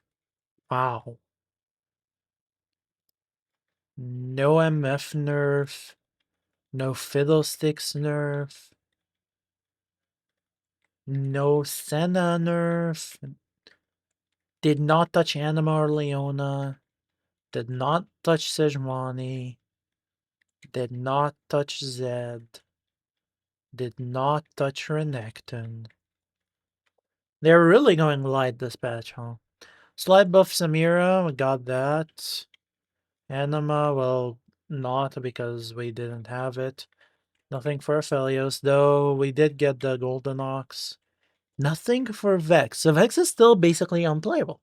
Wow. No MF nerf. No Fiddlesticks nerf. No Senna nerf. Did not touch Anima or Leona. Did not touch Sejuani. Did not touch Zed. Did not touch Renekton. They're really going light this patch, huh? Slide buff Samira, we got that. Anima, well, not because we didn't have it. Nothing for Aphelios, though we did get the Golden Ox. Nothing for Vex. So Vex is still basically unplayable.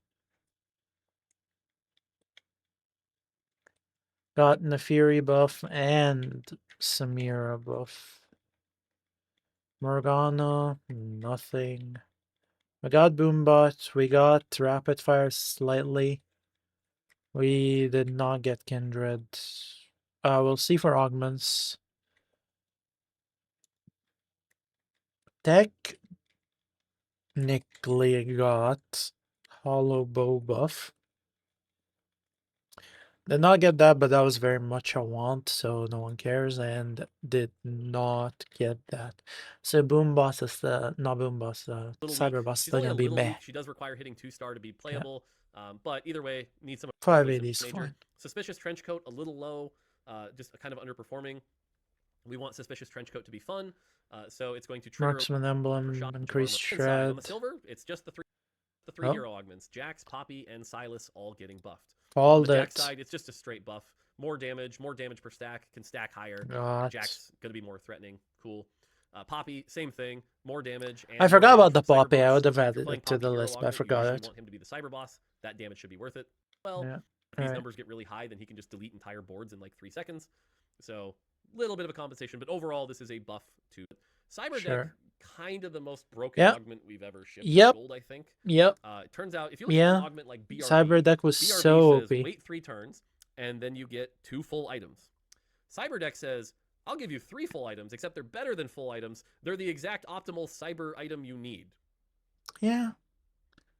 Got Nefiri buff and Samira buff. Morgana, nothing. We got Boombot, we got Rapid Fire slightly. We did not get Kindred. We'll see for augments. Technically got Hollow Bow buff. Did not get that, but that was very much a want, so no one cares, and did not get that. So Boom Boss is not Boom Boss, Little weak. Cyber Boss is She's still only a gonna be little meh. weak. She does require hitting 2-star to be Yeah, playable. But either way, needs some really 580 is simple major. fine. Suspicious Trenchcoat, a little low, just kind of underperforming. We want Suspicious Trenchcoat to be fun, so it's going to trigger Marksman for shot Emblem, increased inside. On the shred. silver, it's just the three Oh, hero augments. Jax, Poppy, and Silas all getting buffed. On the called Jax it. side, it's just a straight buff. More damage per stack, can stack higher. Got. Jax going to be more threatening. Cool. Poppy, same thing. More damage and I more forgot damage about the from Cyber Poppy. I Boots. would have If you're added playing it to Poppy the hero list, but I augment, you forgot usually it. want him to be the Cyber Boss. That damage should be worth it. Well, Yeah. if these Alright. numbers get really high, then he can just delete entire boards in like 3 seconds. So, little bit of a compensation, but overall, this is a buff to Cyber Deck. Sure. Kind of the most broken Yep. augment we've ever shipped Yep. in gold, I think. Yep. It turns out if you look at an Yeah. augment like BRB, Cyber Deck was BRB so says OP. wait 3 turns and then you get 2 full items. Cyber Deck says I'll give you 3 full items, except they're better than full items. They're the exact optimal cyber item you need. Yeah,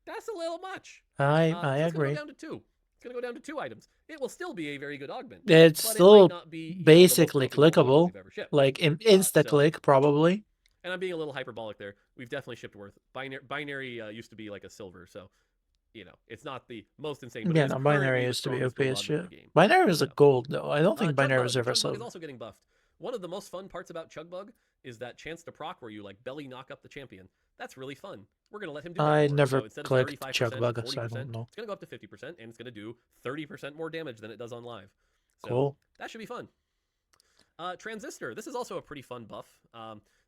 That's a little much. I So it's agree. going to go down to 2. It's going to go down to 2 items. It will still be a very good augment. It's but still it might not be, basically the most broken gold augment clickable, we've ever shipped. like insta So- click probably. And I'm being a little hyperbolic there. We've definitely shipped worth. Binary used to be like a silver, so it's not the most insane. But Yeah, it is no, binary currently the used to be strongest OP gold as augment in shit. the game. Binary was a So. gold though. I don't think binary was ever Chugbug is silver. also getting buffed. One of the most fun parts about Chugbug is that chance to proc where you like belly knock up the champion. That's really fun. We're gonna let him do that. I more. never So instead of clicked 35% Chugbug, to 40%, so I don't know. it's gonna go up to 50%, and it's gonna do 30% more damage than it does on live. So Cool. that should be fun. Transistor. This is also a pretty fun buff.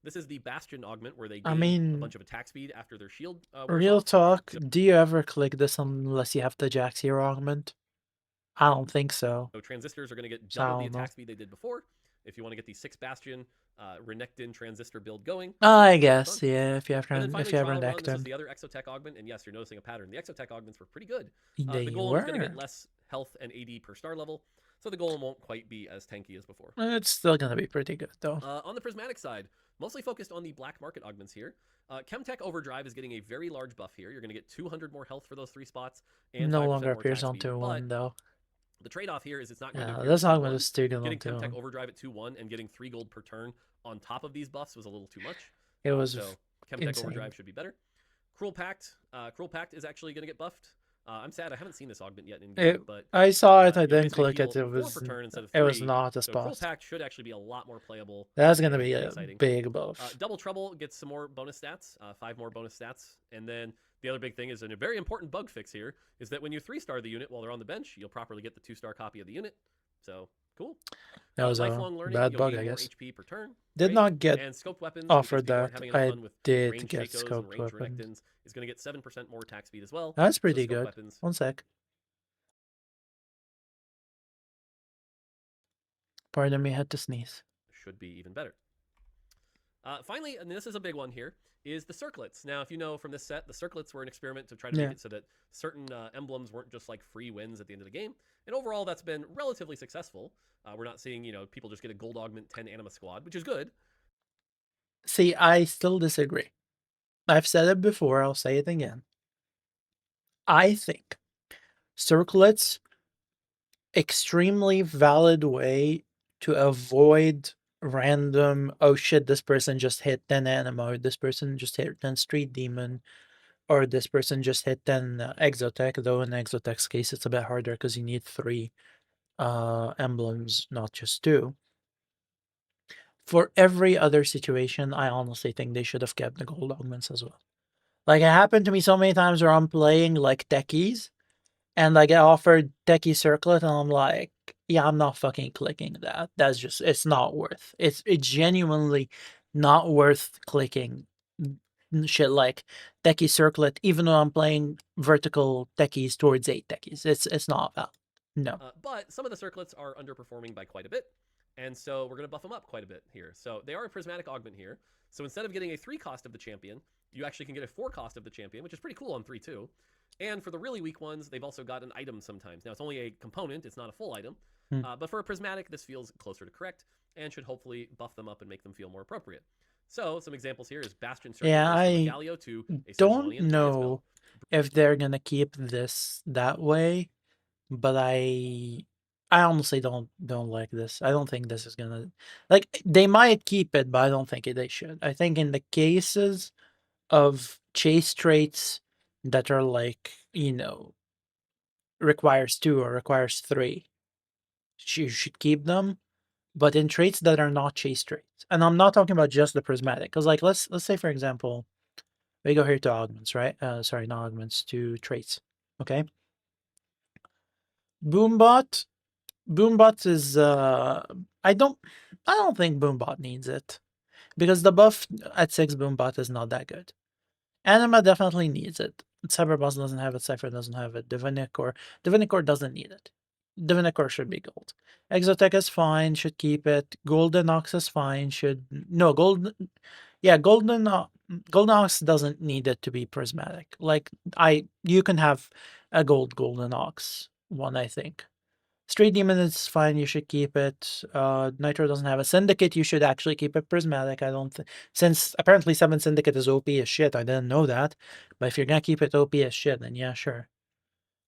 This is the Bastion augment where they gain a bunch of attack speed after their shield. Real off. talk, do you ever click this unless you have the Jax hero augment? I don't think so. So transistors are going to get So I double the don't know. attack speed they did before. If you want to get the 6 Bastion Renekton transistor build going. I guess, fun. yeah, if you have And then if finally, you have Trial Run, this is Renekton. the other Exotech augment, and yes, you're noticing a pattern. The Exotech augments were pretty good. They the Golem is going to get were. less health and AD per star level, so the Golem won't quite be as tanky as before. It's still gonna be pretty good though. On the Prismatic side, mostly focused on the black market augments here. Chemtech Overdrive is getting a very large buff here. You're going to get 200 more health for those 3 spots, and No 5% longer more appears attack on speed. 2-1 But though. the trade-off here is it's not going to Yeah, appear this at augment 2-1. is still good on Getting Chemtech 2-1. Overdrive at 2-1 and getting 3 gold per turn on top of these buffs was a little too much. It was So Chemtech insane. Overdrive should be better. Cruel Pact. Cruel Pact is actually going to get buffed. I'm sad I haven't seen this augment yet in game, but I saw it, I you didn't basically click it. heal It 4 was per turn instead of it was 3. not as So Cruel fast. Pact should actually be a lot more playable. That's gonna and be pretty a exciting. big buff. Double Trouble gets some more bonus stats, 5 more bonus stats. And then the other big thing is, and a very important bug fix here, is that when you 3-star the unit while they're on the bench, you'll properly get the 2-star copy of the unit. So, cool. That was a Lifelong learning, bad you'll bug, gain I more guess. HP per turn. Did Great. not get And scoped weapons, offered because people aren't that. having enough I fun with did ranged get Shakos and scoped ranged weapons. Renektons, is going to get 7% more attack speed as well. That's So pretty scoped good. weapons 1 sec. Pardon me, had to sneeze. should be even better. Finally, and this is a big one here, is the circlets. Now, if you know from this set, the circlets were an experiment to try to make it so that certain emblems weren't just like free wins at the end of the game. And overall, that's been relatively successful. We're not seeing, people just get a gold augment 10 anima squad, which is good. See, I still disagree. I've said it before, I'll say it again. I think circlets extremely valid way to avoid random, oh shit, this person just hit 10 anima, or this person just hit 10 street demon, or this person just hit 10 exotech, though in exotech's case it's a bit harder because you need 3 emblems, not just 2. For every other situation, I honestly think they should have kept the gold augments as well. Like, it happened to me so many times where I'm playing like techies, and I get offered techie circlet, and I'm like, yeah, I'm not fucking clicking that. That's just, it's not worth. It's genuinely not worth clicking shit like techie circlet, even though I'm playing vertical techies towards 8 techies. It's not valid. No. But some of the circlets are underperforming by quite a bit. And so we're going to buff them up quite a bit here. So they are a prismatic augment here. So instead of getting a 3 cost of the champion, you actually can get a 4 cost of the champion, which is pretty cool on 3-2. And for the really weak ones, they've also got an item sometimes. Now, it's only a component. It's not a full item. But for a prismatic, this feels closer to correct and should hopefully buff them up and make them feel more appropriate. So some examples here is Bastion Circuit Yeah, from a I Galio to a don't Sentinelian to know Isabel. if they're gonna keep this that way, but I I honestly don't like this. I don't think this is gonna like they might keep it, but I don't think they should. I think in the cases of chase traits that are like, requires 2 or requires 3, you should keep them. But in traits that are not chase traits, and I'm not talking about just the prismatic, because like let's say for example, we go here to augments, right? Sorry, not augments, to traits. Okay. Boombot. Boombot is I don't think Boombot needs it. Because the buff at 6 Boombot is not that good. Anima definitely needs it. Cyberboss doesn't have it, Cypher doesn't have it, Divinicor doesn't need it. Divinicor should be gold. Exotech is fine, should keep it. Golden Ox is fine, should no gold yeah, Golden Ox doesn't need it to be prismatic. Like you can have a Golden Ox one, I think. Street Demon is fine, you should keep it. Nitro doesn't have a Syndicate, you should actually keep it prismatic. I don't think, since apparently 7 Syndicate is OP as shit, I didn't know that. But if you're gonna keep it OP as shit, then yeah, sure.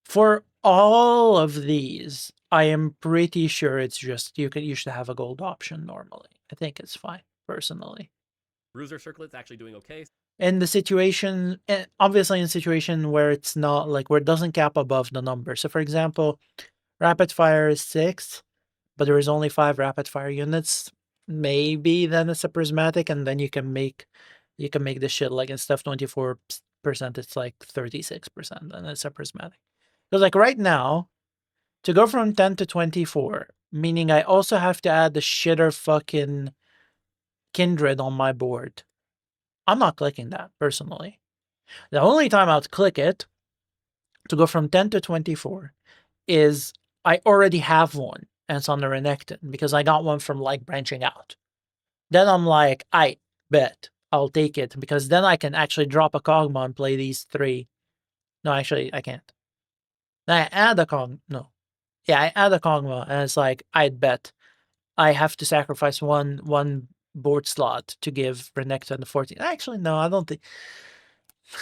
For all of these, I am pretty sure it's just you should have a gold option normally. I think it's fine, personally. Bruiser Circlet's actually doing okay. In the situation, obviously in a situation where it's not like where it doesn't cap above the number. So for example, rapid fire is 6, but there is only 5 rapid fire units. Maybe then it's a prismatic, and then you can make this shit like instead of 24%, it's like 36%, and it's a prismatic. Because like right now, to go from 10 to 24, meaning I also have to add the shitter fucking Kindred on my board. I'm not clicking that personally. The only time I'd click it to go from 10 to 24 is I already have one, and it's on the Renekton because I got one from like branching out. Then I'm like, I bet I'll take it because then I can actually drop a Kog'Maw and play these 3. No, actually, I can't. Then I add a No. Yeah, I add a Kog'Maw, and it's like, I'd bet I have to sacrifice one board slot to give Renekton the 14. Actually, no, I don't think.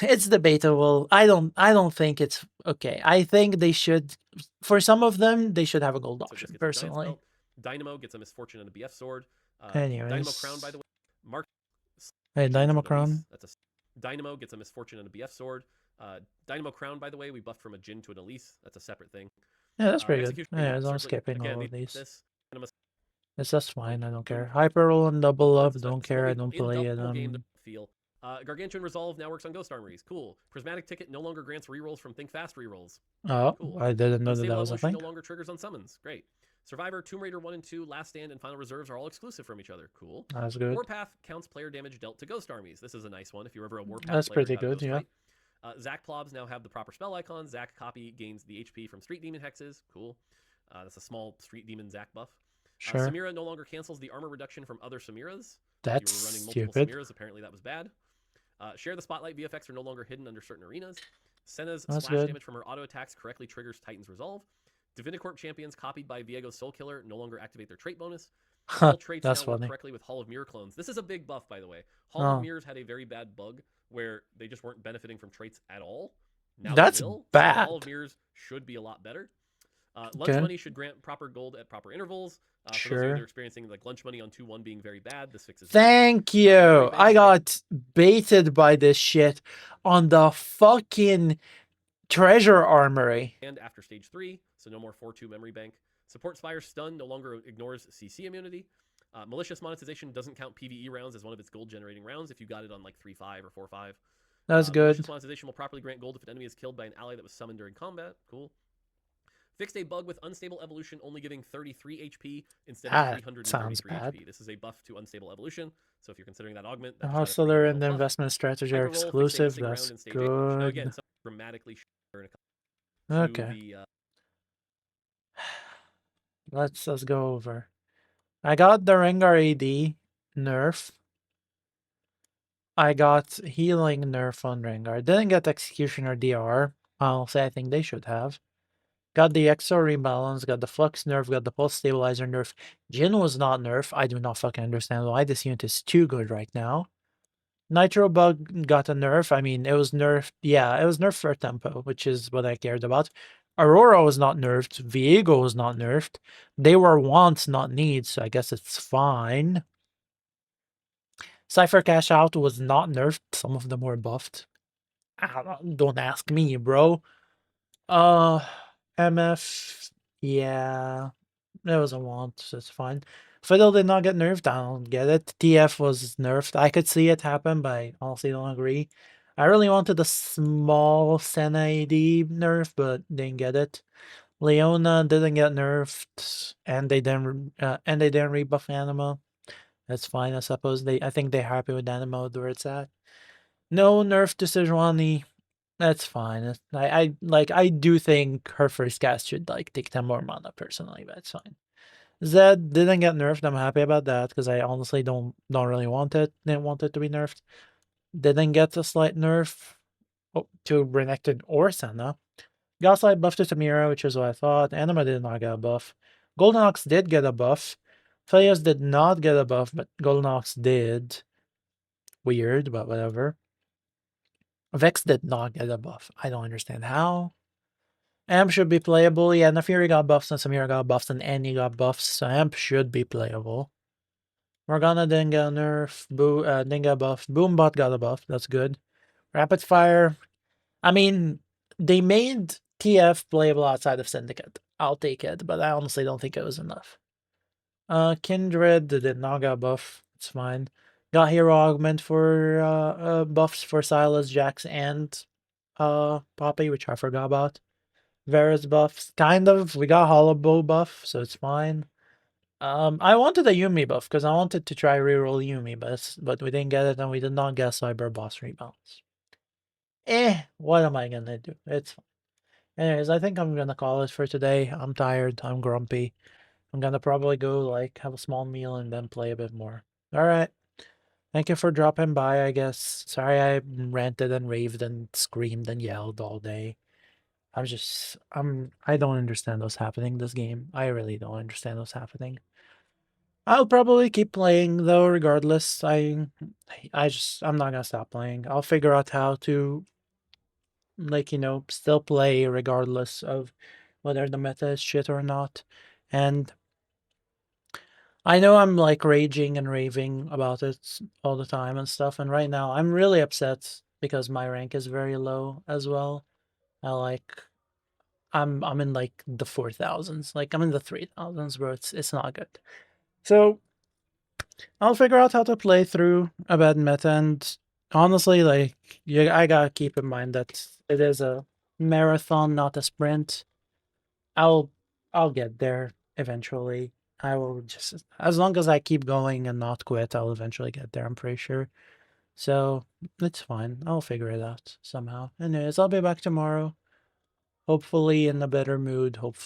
It's debatable. I don't think it's okay. I think they should, for some of them, they should have a gold So option, just gets a giant personally. spell. Dynamo gets a Misfortune and a BF sword. Dynamo Crown, by the way. Mark. Hey, Dynamo Elise. Crown. That's a Dynamo gets a Misfortune and a BF sword. Dynamo Crown, by the way, we buffed from a Jin to an Elise. That's a separate thing. Yeah, that's pretty good. Execution Yeah, Circlet, I'm skipping again, all we of these. this. It's just fine. I don't care. Hyper roll and double up. So Don't care. I don't in play it. double game feel. Gargantuan Resolve now works on Ghost Armories. Cool. Prismatic Ticket no longer grants rerolls from Think Fast rerolls. Oh, cool. I didn't know that Unstable was a Evolution thing. no longer triggers on summons. Great. Survivor, Tomb Raider 1 and 2, Last Stand, and Final Reserves are all exclusive from each other. Cool. That's good. Warpath counts player damage dealt to Ghost Armies. This is a nice one if you're ever a Warpath That's player pretty good, yeah. Zac Plobs now have the proper spell icons. Zac Copy gains the HP from Street Demon hexes. Cool. That's a small Street Demon Zac buff. Sure. Samira no longer cancels the armor reduction from other Samiras. That's if you were running multiple stupid. Samiras, apparently that was bad. Share the Spotlight VFX are no longer hidden under certain arenas. Senna's That's splash good. damage from her auto attacks correctly triggers Titan's Resolve. Divinicorp champions copied by Viego's Soul Killer no longer activate their trait bonus. All traits That's now work funny. correctly with Hall of Mirror clones. This is a big buff, by the way. Hall of Mirrors had a very bad bug where they just weren't benefiting from traits at all. Now that's they will. bad. So Hall of Mirrors should be a lot better. Lunch money should grant proper gold at proper intervals. For those of you that are experiencing like lunch money on 2-1 being very bad, this fixes that. Thank you. I got baited by this shit on the fucking treasure armory. And after stage 3, so no more 4-2 memory bank. Support Spire Stun no longer ignores CC immunity. Malicious Monetization doesn't count PvE rounds as one of its gold generating rounds if you got it on like 3-5 or 4-5. That's good. Malicious Monetization will properly grant gold if an enemy is killed by an ally that was summoned during combat. Cool. Fixed a bug with Unstable Evolution only giving 33 HP instead of 333 HP. This is a buff to Unstable Evolution, so if you're considering that augment... The Hustler and the investment strategy are exclusive. That's good. Now again, dramatically okay. Let's go over. I got the Rengar AD nerf. I got healing nerf on Rengar. Didn't get Executioner DR. I'll say I think they should have. Got the Exo rebalance, got the Flux nerf, got the Pulse Stabilizer nerf. Jin was not nerf. I do not fucking understand why this unit is too good right now. Nitro Bug got a nerf. I mean, it was nerfed. Yeah, it was nerfed for tempo, which is what I cared about. Aurora was not nerfed. Viego was not nerfed. They were wants, not needs, so I guess it's fine. Cypher Cash Out was not nerfed. Some of them were buffed. Don't ask me, bro. MF, yeah, it was a want, so it's fine. Fiddle did not get nerfed. I don't get it. TF was nerfed. I could see it happen, but I honestly don't agree. I really wanted a small Senna AD nerf, but didn't get it. Leona didn't get nerfed, and they didn't rebuff Anima. That's fine, I suppose. I think they're happy with Anima where it's at. No nerf to Sejuani. That's fine. I do think her first cast should like take 10 more mana personally, but it's fine. Zed didn't get nerfed. I'm happy about that because I honestly don't really want it. Didn't want it to be nerfed. Didn't get a slight nerf to Renekton or Senna. Got a slight buff to Tamira, which is what I thought. Anima did not get a buff. Golden Ox did get a buff. Philios did not get a buff, but Golden Ox did. Weird, but whatever. Vex did not get a buff. I don't understand how. Amp should be playable. Yeah, Naafiri got buffs and Samira got buffs and Annie got buffs, so Amp should be playable. Morgana didn't get a nerf. Didn't get a buff. Boombot got a buff. That's good. Rapid Fire. I mean, they made TF playable outside of Syndicate. I'll take it, but I honestly don't think it was enough. Kindred did not get a buff. It's fine. Got Hero Augment for buffs for Silas, Jax, and Poppy, which I forgot about. Varus buffs, kind of. We got Hollow Bow buff, so it's fine. I wanted a Yumi buff because I wanted to try reroll Yumi, but we didn't get it, and we did not get Cyber Boss rebounds. What am I gonna do? It's fine. Anyways, I think I'm gonna call it for today. I'm tired. I'm grumpy. I'm gonna probably go like have a small meal and then play a bit more. All right. Thank you for dropping by. I guess. Sorry, I ranted and raved and screamed and yelled all day. I don't understand what's happening this game. I really don't understand what's happening. I'll probably keep playing though, regardless. I'm not gonna stop playing. I'll figure out how to, like, still play regardless of whether the meta is shit or not. And I know I'm like raging and raving about it all the time and stuff. And right now I'm really upset because my rank is very low as well. I'm in like the 4,000s. Like I'm in the 3,000s, bro. It's not good. So I'll figure out how to play through a bad meta, and honestly, like I gotta keep in mind that it is a marathon, not a sprint. I'll get there eventually. I will just, as long as I keep going and not quit, I'll eventually get there, I'm pretty sure. So it's fine. I'll figure it out somehow. Anyways, I'll be back tomorrow. Hopefully in a better mood. Hopefully